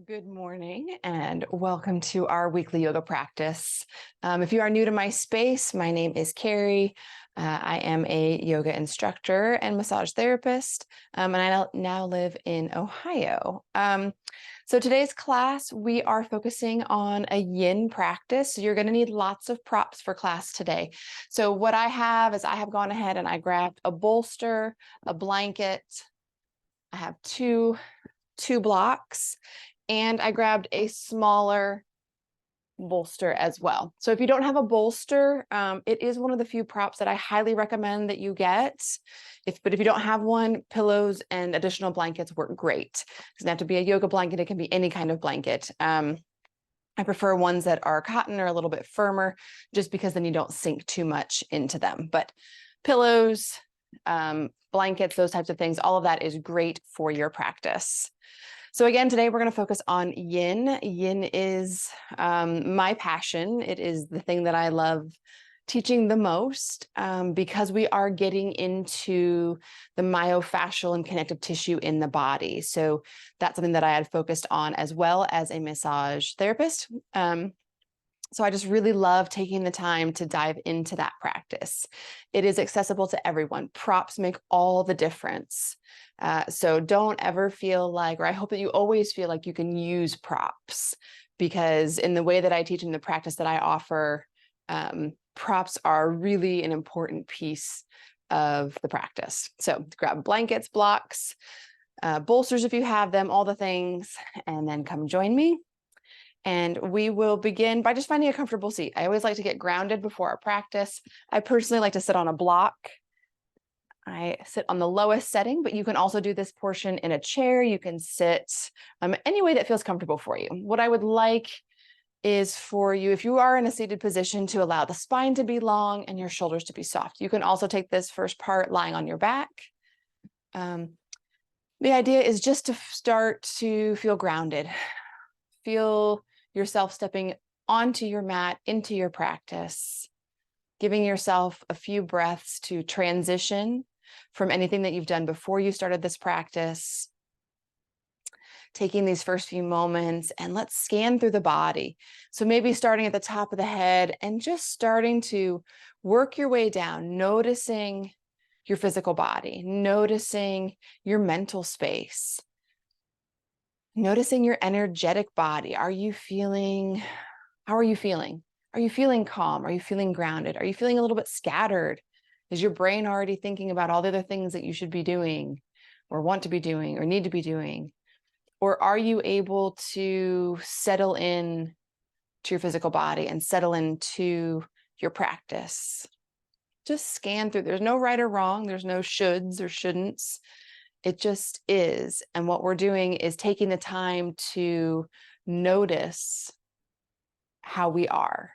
Good morning and welcome to our weekly yoga practice. If you are new to my space, my name is Carrie. I am a yoga instructor and massage therapist, and I now live in Ohio. So today's class, we are focusing on a yin practice. So you're going to need lots of props for class today. So what I have is I have gone ahead and I grabbed a bolster, a blanket. I have two blocks, and I grabbed a smaller bolster as well. So if you don't have a bolster, it is one of the few props that I highly recommend that you get. But if you don't have one, pillows and additional blankets work great. It doesn't have to be a yoga blanket. It can be any kind of blanket. I prefer ones that are cotton or a little bit firmer, just because then you don't sink too much into them. But pillows, blankets, those types of things, all of that is great for your practice. So again, today we're going to focus on yin. Yin is my passion. It is the thing that I love teaching the most because we are getting into the myofascial and connective tissue in the body. So that's something that I had focused on as well as a massage therapist. So I just really love taking the time to dive into that practice. It is accessible to everyone. Props make all the difference. So don't ever feel like, or I hope that you always feel like you can use props, because in the way that I teach in the practice that I offer, props are really an important piece of the practice. So grab blankets, blocks, bolsters if you have them, all the things, and then come join me. And we will begin by just finding a comfortable seat. I always like to get grounded before our practice. I personally like to sit on a block. I sit on the lowest setting, but you can also do this portion in a chair. You can sit any way that feels comfortable for you. What I would like is for you, if you are in a seated position, to allow the spine to be long and your shoulders to be soft. You can also take this first part lying on your back. The idea is just to start to feel grounded. Feel yourself stepping onto your mat, into your practice, giving yourself a few breaths to transition from anything that you've done before you started this practice. Taking these first few moments, and let's scan through the body. So maybe starting at the top of the head and just starting to work your way down, noticing your physical body, noticing your mental space, noticing your energetic body. How are you feeling? Are you feeling calm? Are you feeling grounded? Are you feeling a little bit scattered? Is your brain already thinking about all the other things that you should be doing or want to be doing or need to be doing? Or are you able to settle in to your physical body and settle into your practice? Just scan through. There's no right or wrong. There's no shoulds or shouldn'ts. It just is. And what we're doing is taking the time to notice how we are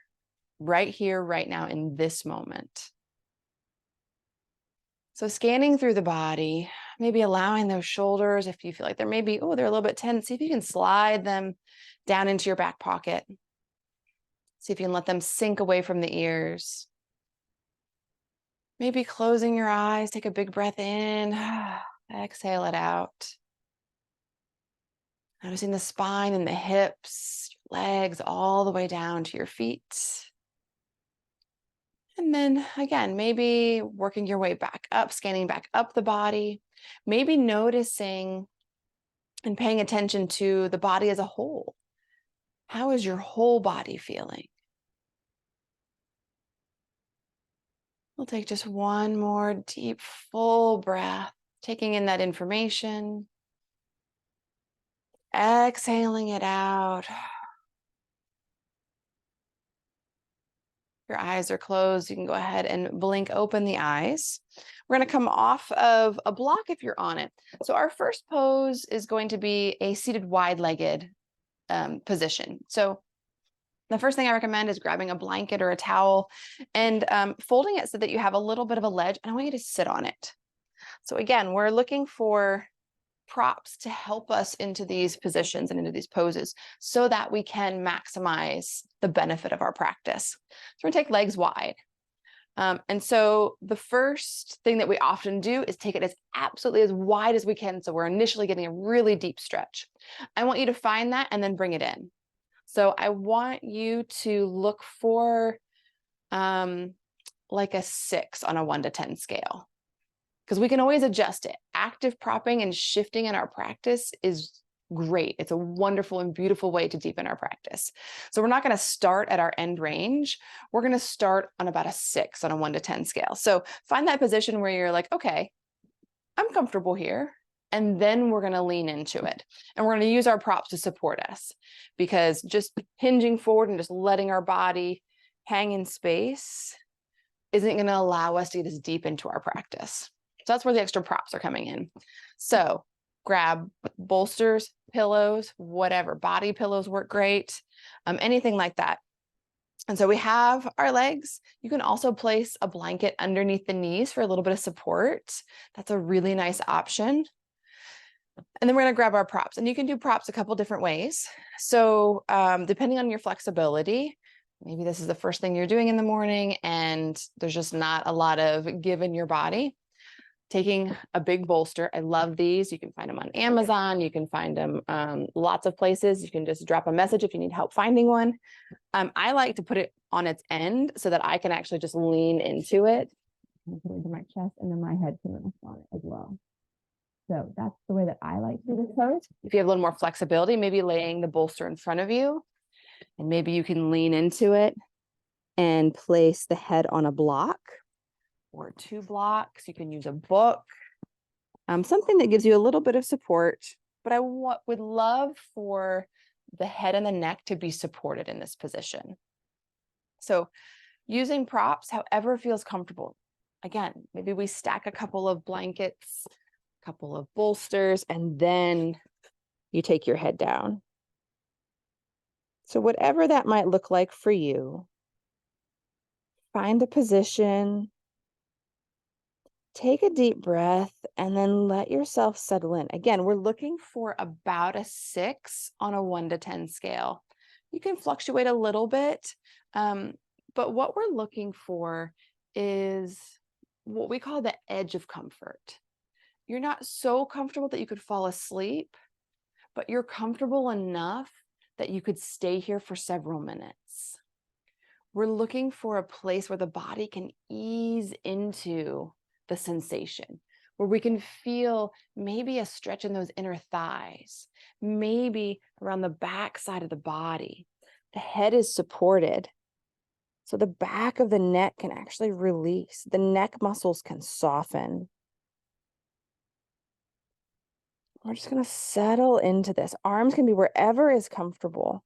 right here, right now, in this moment. So scanning through the body, maybe allowing those shoulders, if you feel like they're they're a little bit tense, see if you can slide them down into your back pocket. See if you can let them sink away from the ears. Maybe closing your eyes, take a big breath in, exhale it out. Noticing the spine and the hips, your legs, all the way down to your feet. And then again, maybe working your way back up, scanning back up the body, maybe noticing and paying attention to the body as a whole. How is your whole body feeling? We'll take just one more deep, full breath, taking in that information, exhaling it out. Your eyes are closed. You can go ahead and blink open the eyes. We're going to come off of a block if you're on it. So our first pose is going to be a seated wide-legged position. So the first thing I recommend is grabbing a blanket or a towel and folding it so that you have a little bit of a ledge, and I want you to sit on it. So again, we're looking for props to help us into these positions and into these poses so that we can maximize the benefit of our practice. So we're going to take legs wide. And so the first thing that we often do is take it as absolutely as wide as we can. So we're initially getting a really deep stretch. I want you to find that and then bring it in. So I want you to look for like a 6 on a 1 to 10 scale, because we can always adjust it. Active propping and shifting in our practice is great. It's a wonderful and beautiful way to deepen our practice. So we're not going to start at our end range. We're going to start on about a 6 on a 1 to 10 scale. So find that position where you're like, okay, I'm comfortable here. And then we're going to lean into it. And we're going to use our props to support us, because just hinging forward and just letting our body hang in space isn't going to allow us to get as deep into our practice. So that's where the extra props are coming in. So grab bolsters, pillows, whatever. Body pillows work great, anything like that. And so we have our legs. You can also place a blanket underneath the knees for a little bit of support. That's a really nice option. And then we're going to grab our props. And you can do props a couple different ways. So depending on your flexibility, maybe this is the first thing you're doing in the morning and there's just not a lot of give in your body. Taking a big bolster. I love these. You can find them on Amazon. You can find them lots of places. You can just drop a message if you need help finding one. I like to put it on its end so that I can actually just lean into it. Put it into my chest, and then my head can rest on it as well. So that's the way that I like to do this pose. If you have a little more flexibility, maybe laying the bolster in front of you, and maybe you can lean into it and place the head on a block or 2 blocks. You can use a book, something that gives you a little bit of support. But I would love for the head and the neck to be supported in this position. So using props, however feels comfortable. Again, maybe we stack a couple of blankets, a couple of bolsters, and then you take your head down. So whatever that might look like for you, find a position, take a deep breath, and then let yourself settle in. Again, we're looking for about a 6 on a 1 to 10 scale. You can fluctuate a little bit, but what we're looking for is what we call the edge of comfort. You're not so comfortable that you could fall asleep, but you're comfortable enough that you could stay here for several minutes. We're looking for a place where the body can ease into the sensation, where we can feel maybe a stretch in those inner thighs, maybe around the back side of the body. The head is supported, so the back of the neck can actually release. The neck muscles can soften. We're just going to settle into this. Arms can be wherever is comfortable.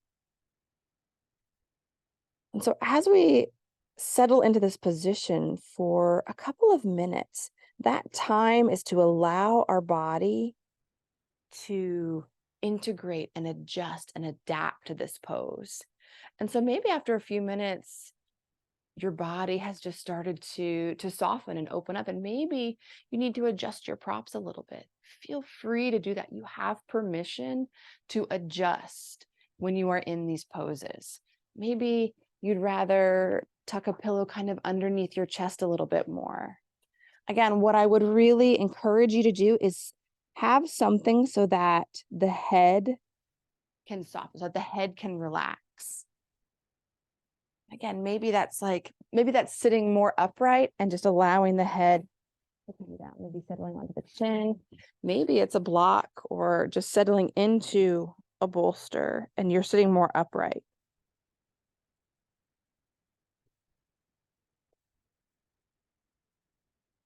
And so as we settle into this position for a couple of minutes, that time is to allow our body to integrate and adjust and adapt to this pose. And so maybe after a few minutes, your body has just started to soften and open up, and maybe you need to adjust your props a little bit. Feel free to do that. You have permission to adjust when you are in these poses. Maybe you'd rather tuck a pillow kind of underneath your chest a little bit more. Again, what I would really encourage you to do is have something so that the head can soften, so that the head can relax. Again, maybe that's sitting more upright and just allowing the head to come down, maybe settling onto the chin. Maybe it's a block or just settling into a bolster and you're sitting more upright.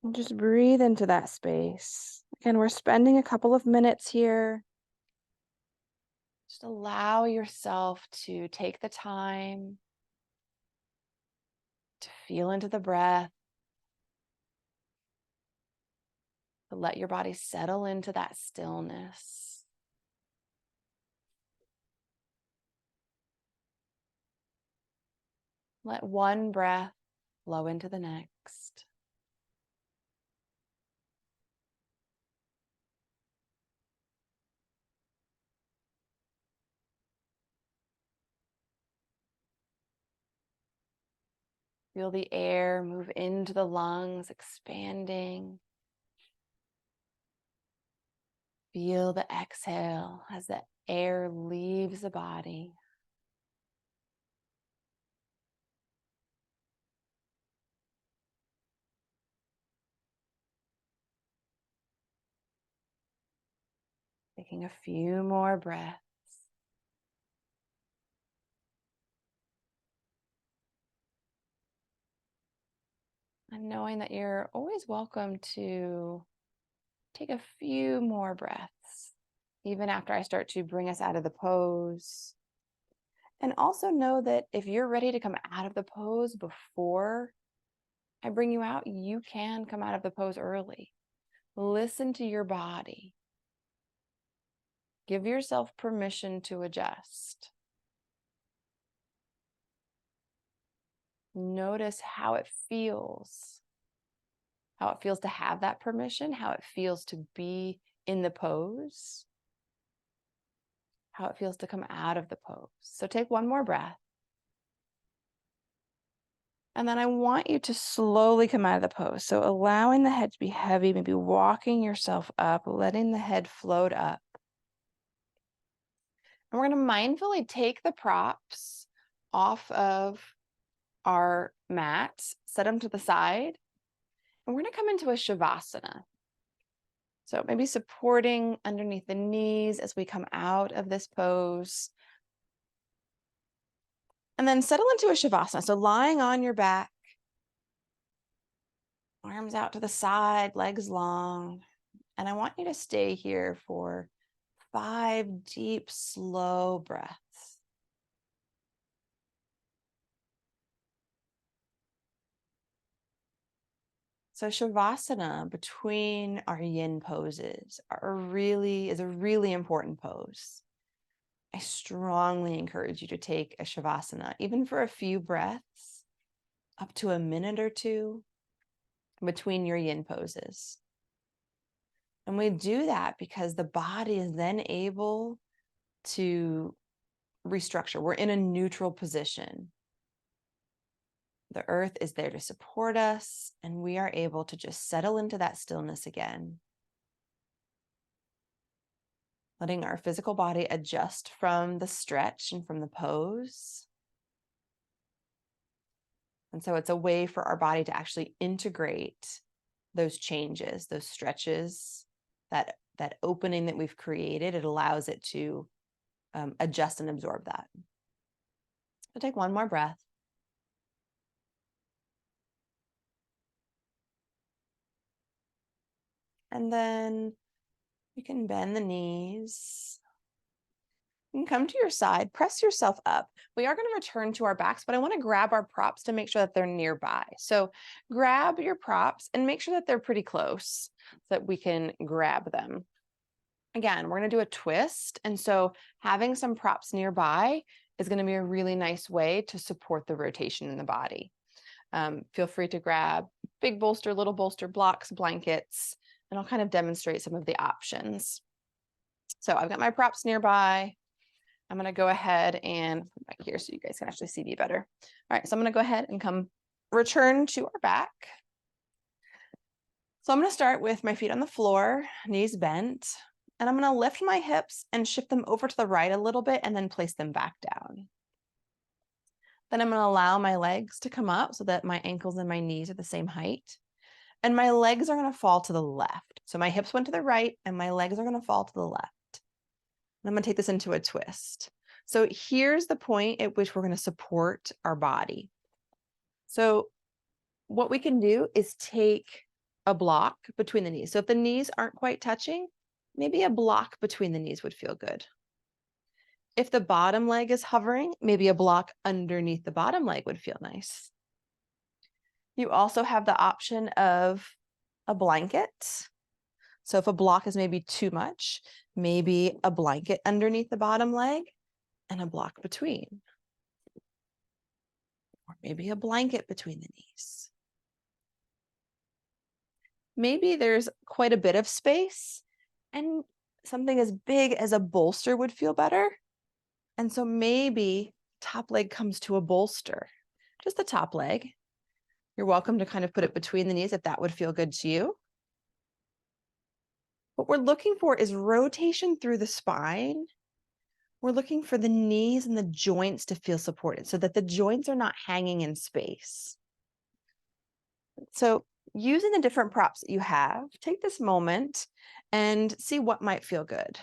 And just breathe into that space. Again, we're spending a couple of minutes here. Just allow yourself to take the time to feel into the breath, to let your body settle into that stillness. Let one breath flow into the next. Feel the air move into the lungs, expanding. Feel the exhale as the air leaves the body. Taking a few more breaths. And knowing that you're always welcome to take a few more breaths, even after I start to bring us out of the pose. And also know that if you're ready to come out of the pose before I bring you out, you can come out of the pose early. Listen to your body. Give yourself permission to adjust. Notice how it feels to have that permission, how it feels to be in the pose, how it feels to come out of the pose. So take one more breath. And then I want you to slowly come out of the pose. So allowing the head to be heavy, maybe walking yourself up, letting the head float up. And we're going to mindfully take the props off of our mats, set them to the side, and we're going to come into a shavasana. So maybe supporting underneath the knees as we come out of this pose. And then settle into a shavasana. So lying on your back, arms out to the side, legs long. And I want you to stay here for 5 deep, slow breaths. So Shavasana between our yin poses is a really important pose. I strongly encourage you to take a Shavasana, even for a few breaths, up to a minute or two between your yin poses. And we do that because the body is then able to restructure. We're in a neutral position. The earth is there to support us, and we are able to just settle into that stillness again. Letting our physical body adjust from the stretch and from the pose. And so it's a way for our body to actually integrate those changes, those stretches, that opening that we've created. It allows it to adjust and absorb that. So take one more breath. And then you can bend the knees. You can come to your side, press yourself up. We are going to return to our backs, but I want to grab our props to make sure that they're nearby. So grab your props and make sure that they're pretty close so that we can grab them. Again, we're going to do a twist. And so having some props nearby is going to be a really nice way to support the rotation in the body. Feel free to grab big bolster, little bolster, blocks, blankets, and I'll kind of demonstrate some of the options. So I've got my props nearby. I'm going to go ahead and put back here so you guys can actually see me better. All right, so I'm going to go ahead and return to our back. So I'm going to start with my feet on the floor, knees bent, and I'm going to lift my hips and shift them over to the right a little bit and then place them back down. Then I'm going to allow my legs to come up so that my ankles and my knees are the same height. And my legs are going to fall to the left. So my hips went to the right and my legs are going to fall to the left. And I'm going to take this into a twist. So here's the point at which we're going to support our body. So what we can do is take a block between the knees. So if the knees aren't quite touching, maybe a block between the knees would feel good. If the bottom leg is hovering, maybe a block underneath the bottom leg would feel nice. You also have the option of a blanket. So if a block is maybe too much, maybe a blanket underneath the bottom leg and a block between. Or maybe a blanket between the knees. Maybe there's quite a bit of space and something as big as a bolster would feel better. And so maybe top leg comes to a bolster, just the top leg. You're welcome to kind of put it between the knees if that would feel good to you. What we're looking for is rotation through the spine. We're looking for the knees and the joints to feel supported so that the joints are not hanging in space. So using the different props that you have, take this moment and see what might feel good.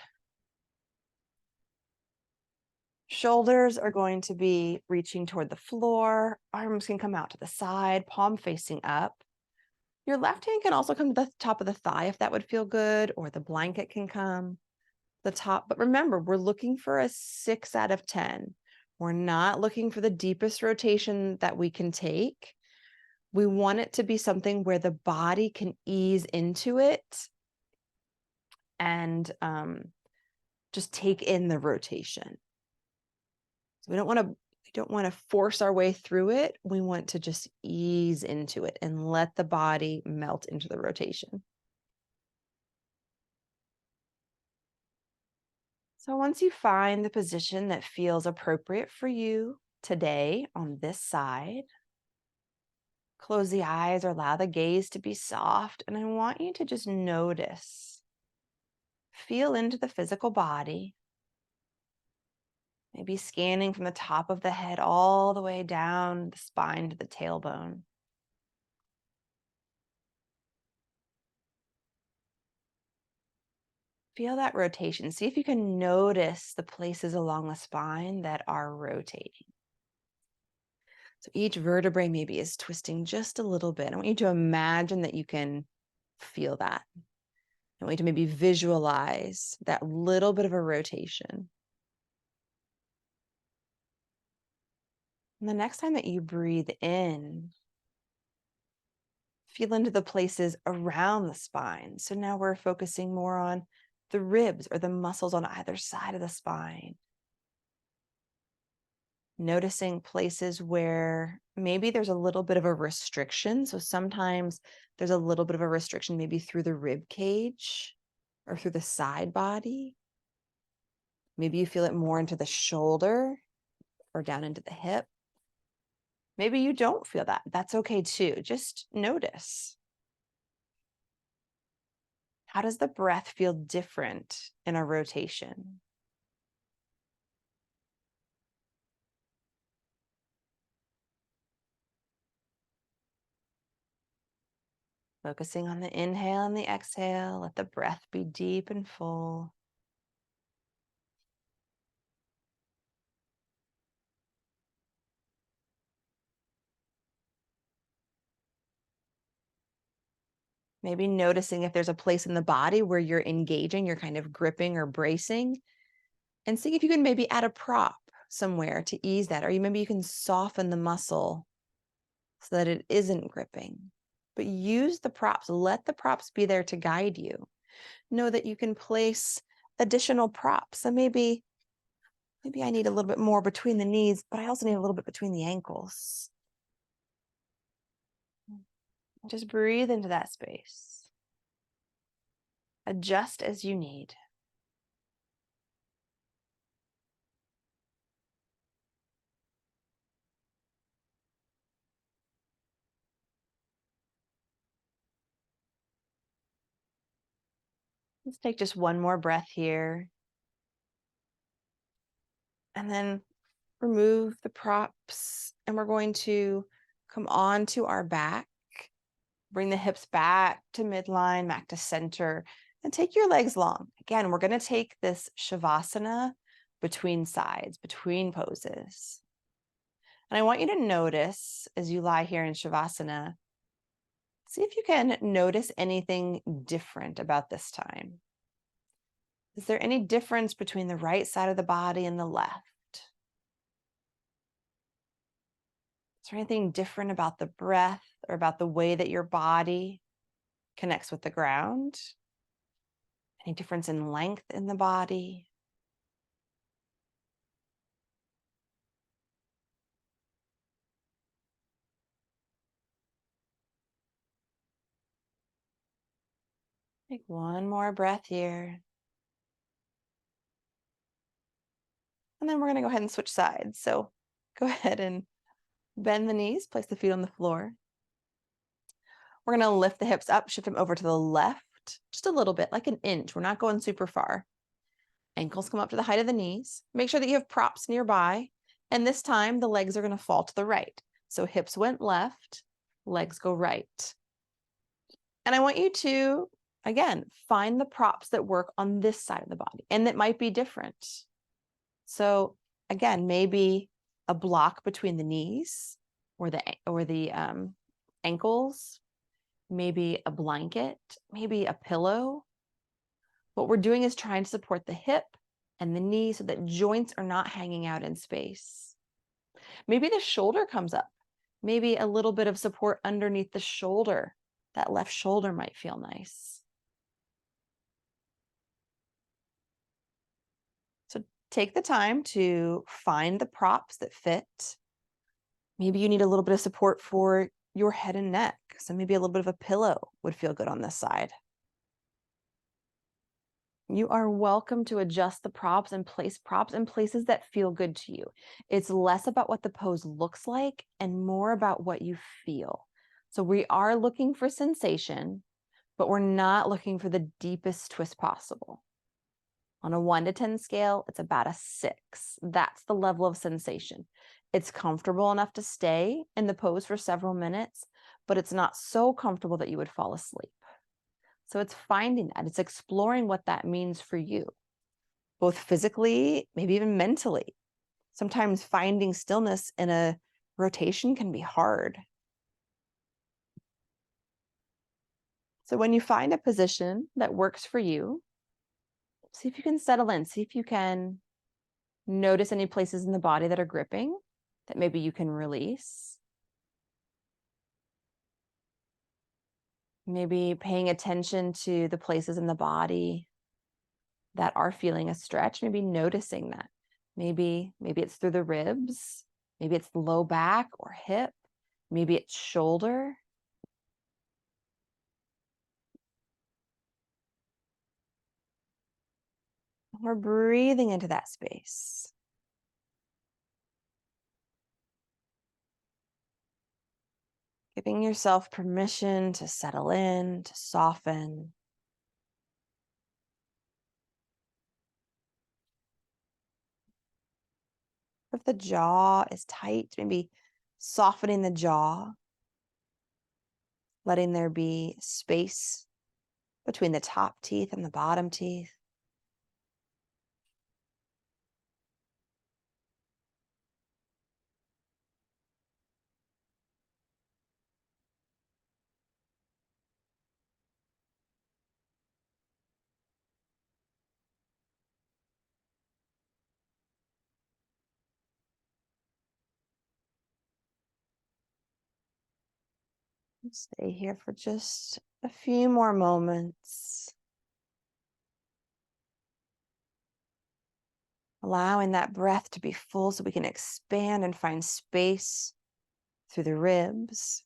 Shoulders are going to be reaching toward the floor. Arms can come out to the side, palm facing up. Your left hand can also come to the top of the thigh if that would feel good, or the blanket can come the top. But remember, we're looking for a 6 out of 10. We're not looking for the deepest rotation that we can take. We want it to be something where the body can ease into it and just take in the rotation. So we don't want to force our way through it. We want to just ease into it and let the body melt into the rotation. So once you find the position that feels appropriate for you today on this side, close the eyes or allow the gaze to be soft. And I want you to just notice, feel into the physical body. Maybe scanning from the top of the head all the way down the spine to the tailbone. Feel that rotation. See if you can notice the places along the spine that are rotating. So each vertebrae maybe is twisting just a little bit. I want you to imagine that you can feel that. I want you to maybe visualize that little bit of a rotation. And the next time that you breathe in, feel into the places around the spine. So now we're focusing more on the ribs or the muscles on either side of the spine. Noticing places where maybe there's a little bit of a restriction. So sometimes there's a little bit of a restriction, maybe through the rib cage or through the side body. Maybe you feel it more into the shoulder or down into the hip. Maybe you don't feel that. That's okay too. Just notice. How does the breath feel different in a rotation? Focusing on the inhale and the exhale. Let the breath be deep and full. Maybe noticing if there's a place in the body where you're engaging, you're kind of gripping or bracing, and seeing if you can maybe add a prop somewhere to ease that, or maybe you can soften the muscle so that it isn't gripping. But use the props. Let the props be there to guide you. Know that you can place additional props. So maybe I need a little bit more between the knees, but I also need a little bit between the ankles. Just breathe into that space. Adjust as you need. Let's take just one more breath here. And then remove the props. And we're going to come onto our back. Bring the hips back to midline, back to center, and take your legs long. Again, we're going to take this Shavasana between sides, between poses. And I want you to notice as you lie here in Shavasana, see if you can notice anything different about this time. Is there any difference between the right side of the body and the left? Is there anything different about the breath or about the way that your body connects with the ground? Any difference in length in the body? Take one more breath here. And then we're going to go ahead and switch sides. So go ahead and bend the knees, place the feet on the floor. We're going to lift the hips up, shift them over to the left, just a little bit, like an inch. We're not going super far. Ankles come up to the height of the knees. Make sure that you have props nearby. And this time the legs are going to fall to the right. So hips went left, legs go right. And I want you to, again, find the props that work on this side of the body and that might be different. So again, maybe a block between the knees or the ankles, maybe a blanket, maybe a pillow. What we're doing is trying to support the hip and the knee so that joints are not hanging out in space. Maybe the shoulder comes up, maybe a little bit of support underneath the shoulder. That left shoulder might feel nice. So take the time to find the props that fit. Maybe you need a little bit of support for your head and neck. So maybe a little bit of a pillow would feel good on this side. You are welcome to adjust the props and place props in places that feel good to you. It's less about what the pose looks like and more about what you feel. So we are looking for sensation, but we're not looking for the deepest twist possible. On a 1 to 10 scale, it's about a 6. That's the level of sensation. It's comfortable enough to stay in the pose for several minutes, but it's not so comfortable that you would fall asleep. So it's finding that, it's exploring what that means for you, both physically, maybe even mentally. Sometimes finding stillness in a rotation can be hard. So when you find a position that works for you, see if you can settle in, see if you can notice any places in the body that are gripping that maybe you can release. Maybe paying attention to the places in the body that are feeling a stretch, maybe noticing that. Maybe it's through the ribs, maybe it's the low back or hip, maybe it's shoulder. We're breathing into that space. Giving yourself permission to settle in, to soften. If the jaw is tight, maybe softening the jaw, letting there be space between the top teeth and the bottom teeth. Stay here for just a few more moments. Allowing that breath to be full so we can expand and find space through the ribs.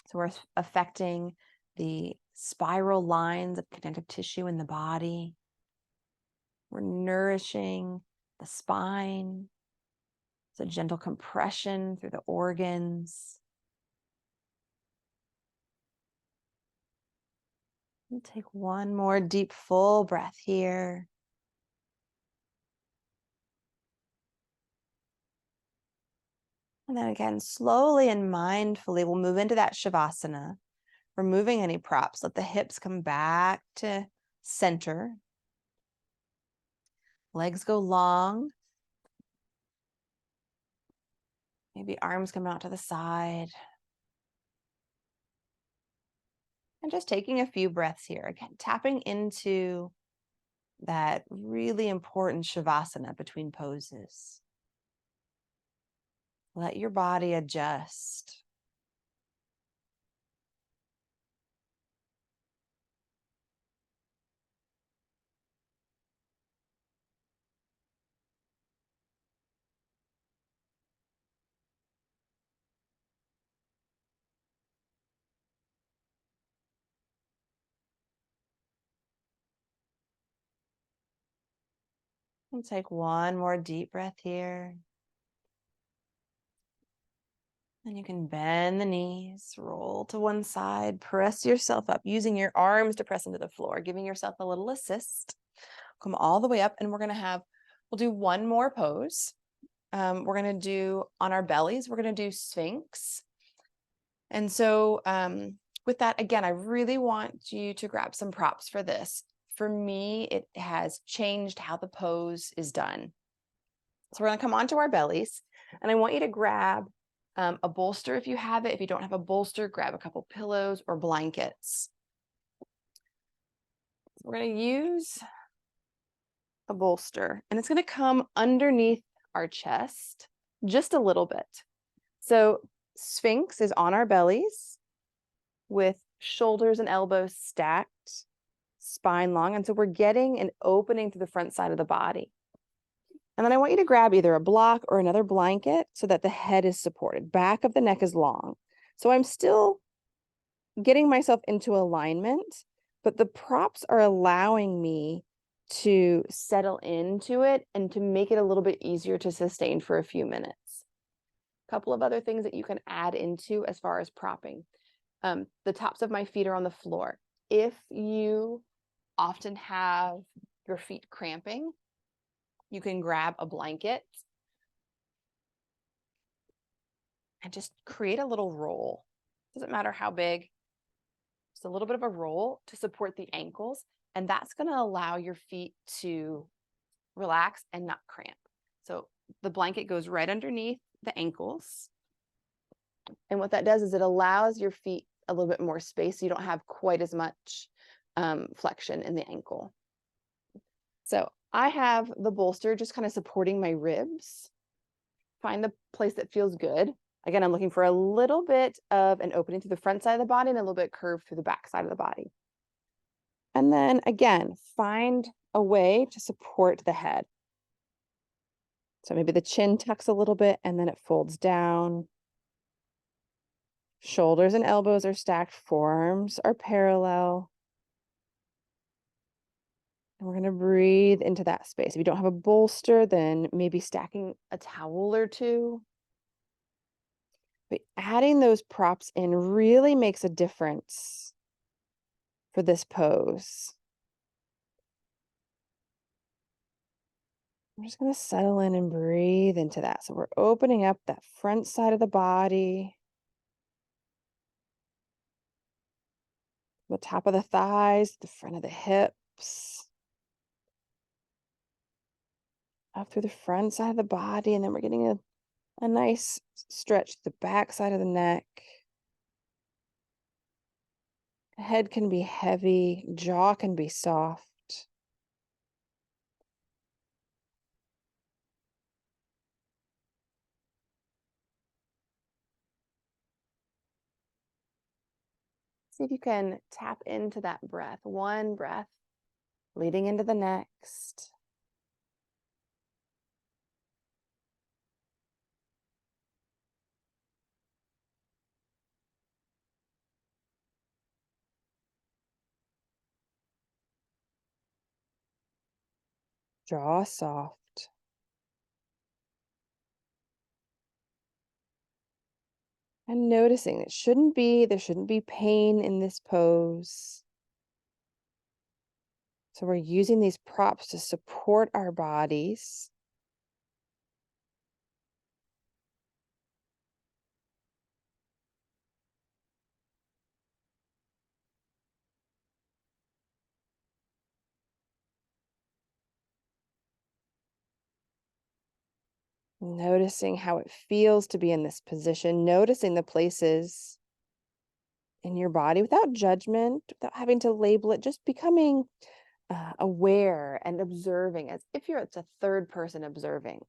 So we're affecting the spiral lines of connective tissue in the body. We're nourishing the spine. It's a gentle compression through the organs. And take one more deep, full breath here. And then again, slowly and mindfully, we'll move into that Shavasana, removing any props. Let the hips come back to center. Legs go long. Maybe arms come out to the side. And just taking a few breaths here. Again, tapping into that really important Shavasana between poses. Let your body adjust. And take one more deep breath here. And you can bend the knees, roll to one side, press yourself up, using your arms to press into the floor, giving yourself a little assist. Come all the way up, and we'll do one more pose. We're gonna do, on our bellies, we're gonna do sphinx. And so with that, again, I really want you to grab some props for this. For me, it has changed how the pose is done. So we're gonna come onto our bellies, and I want you to grab a bolster if you have it. If you don't have a bolster, grab a couple pillows or blankets. We're gonna use a bolster, and it's gonna come underneath our chest just a little bit. So sphinx is on our bellies with shoulders and elbows stacked, spine long. And so we're getting an opening to the front side of the body. And then I want you to grab either a block or another blanket so that the head is supported. Back of the neck is long. So I'm still getting myself into alignment, but the props are allowing me to settle into it and to make it a little bit easier to sustain for a few minutes. A couple of other things that you can add into as far as propping. The tops of my feet are on the floor. If you often have your feet cramping, you can grab a blanket and just create a little roll. Doesn't matter how big, just a little bit of a roll to support the ankles. And that's going to allow your feet to relax and not cramp. So the blanket goes right underneath the ankles. And what that does is it allows your feet a little bit more space, so you don't have quite as much flexion in the ankle. So I have the bolster just kind of supporting my ribs. Find the place that feels good. Again, I'm looking for a little bit of an opening through the front side of the body and a little bit curved through the back side of the body. And then again, find a way to support the head. So maybe the chin tucks a little bit and then it folds down. Shoulders and elbows are stacked, forearms are parallel. And we're going to breathe into that space. If you don't have a bolster, then maybe stacking a towel or two. But adding those props in really makes a difference for this pose. I'm just going to settle in and breathe into that. So we're opening up that front side of the body, the top of the thighs, the front of the hips, up through the front side of the body. And then we're getting a nice stretch to the back side of the neck. Head can be heavy, jaw can be soft. See if you can tap into that breath, one breath leading into the next. Jaw soft. And noticing there shouldn't be pain in this pose. So we're using these props to support our bodies. Noticing how it feels to be in this position, noticing the places in your body without judgment, without having to label it, just becoming aware and observing as if it's a third person observing.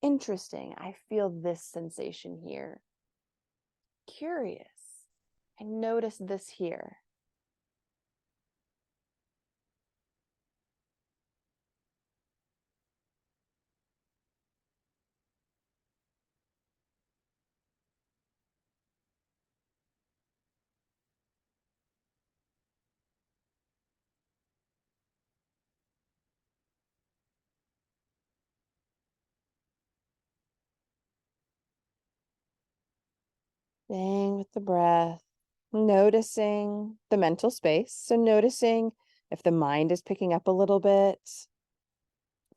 Interesting. I feel this sensation here. Curious. I notice this here. Staying with the breath, noticing the mental space. So noticing if the mind is picking up a little bit,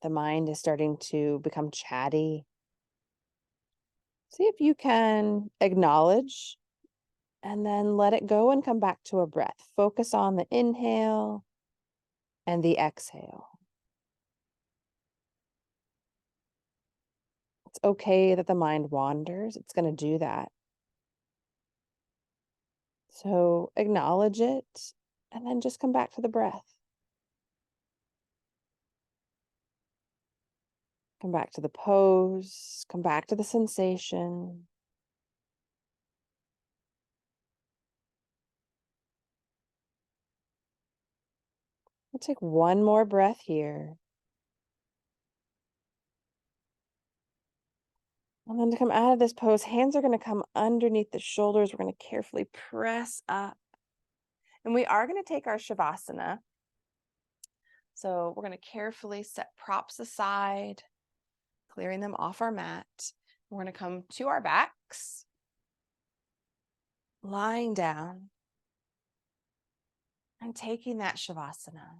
the mind is starting to become chatty. See if you can acknowledge and then let it go and come back to a breath. Focus on the inhale and the exhale. It's okay that the mind wanders. It's going to do that. So acknowledge it and then just come back to the breath. Come back to the pose. Come back to the sensation. We'll take one more breath here. And then to come out of this pose, hands are going to come underneath the shoulders. We're going to carefully press up. And we are going to take our Shavasana. So we're going to carefully set props aside, clearing them off our mat. We're going to come to our backs, lying down, and taking that Shavasana,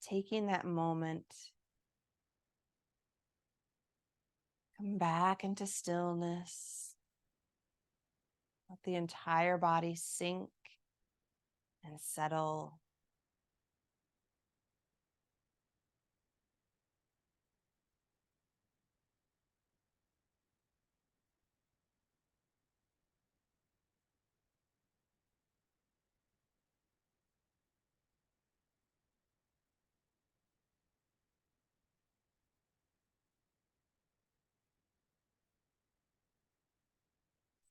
taking that moment. Come back into stillness. Let the entire body sink and settle.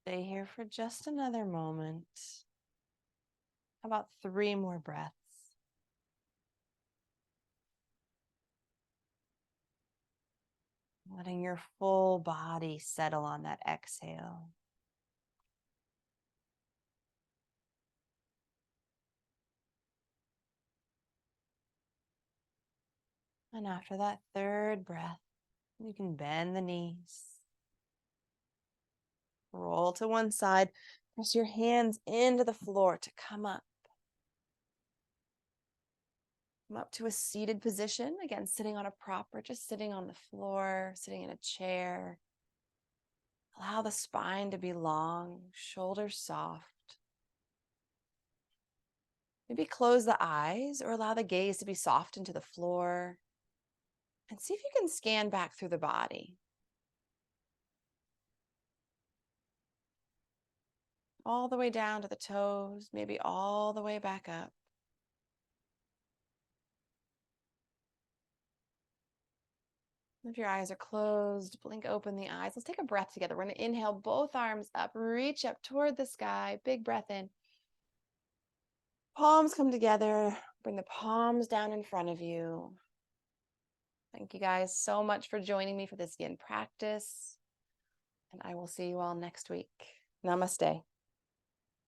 Stay here for just another moment. How about 3 more breaths? Letting your full body settle on that exhale. And after that 3rd breath, you can bend the knees. Roll to one side. Press your hands into the floor to come up. Come up to a seated position. Again, sitting on a prop or just sitting on the floor, sitting in a chair. Allow the spine to be long, shoulders soft. Maybe close the eyes or allow the gaze to be soft into the floor. And see if you can scan back through the body. All the way down to the toes, maybe all the way back up. If your eyes are closed, blink open the eyes. Let's take a breath together. We're going to inhale both arms up, reach up toward the sky. Big breath in. Palms come together. Bring the palms down in front of you. Thank you guys so much for joining me for this Yin practice. And I will see you all next week. Namaste.